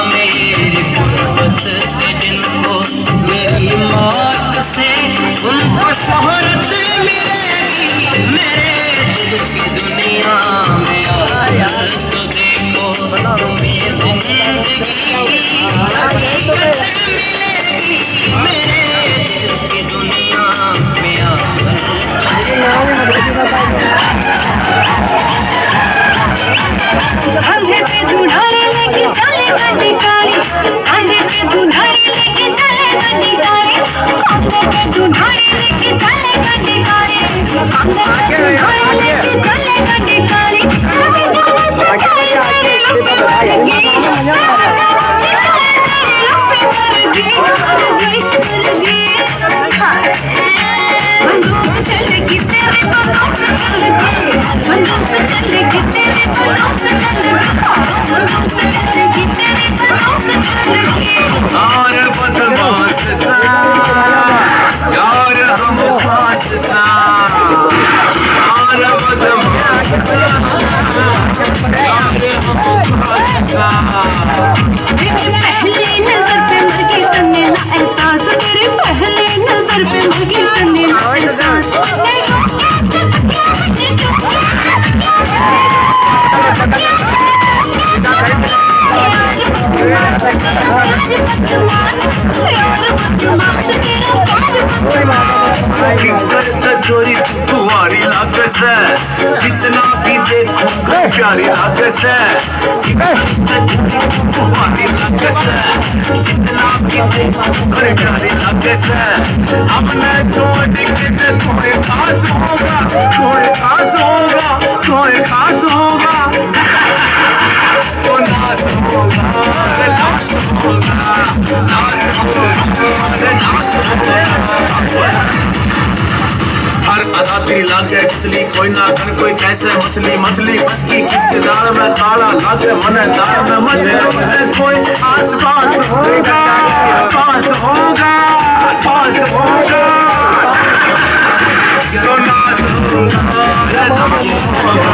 मेरी गुर्बत के जिनको मेरी मौत से उनको शोहरत मिलेगी। मेरे दिल की दुनिया में आया तो देखो तुम्हें जिंदगी की हकीकत मिलेगी। मेरे दिल की दुनिया में कंधे पे दुल्हन लेके चले गड्डी काली, कंधे पे दुल्हन लेके चले गड्डी काली, कंधे पे दुल्हन लेके चले गड्डी काली, कंधे पे दुल्हन लेके चले गड्डी काली। और बदमाश सा यार हम खास सा, और बदमाश सा यार हम खास सा। पहली नजर पे मुझे तन्ने ना एहसास, तेरी पहली नजर पे मुझे तन्ने ना एहसास। चोरी तुम्हारी लागत है, जितना भी देखो प्यारी लागत है। तुम्हारी लागत है, जितना भी देखो प्यारी लागत है। अपने छोड़ के थोड़े खास होगा, थोड़े खास होगा, थोड़े खास होगा। तो नास होगा, नास होगा, नास होगा, नास होगा। हर अदा तेरी लागे किसली, कोई ना कर कोई कैसे मछली, मछली बस की किसके दाल में ताला लागे, मन दाल में मछली कोई आस पास होगा, पास होगा, पास होगा। तो नास होगा, नास होगा।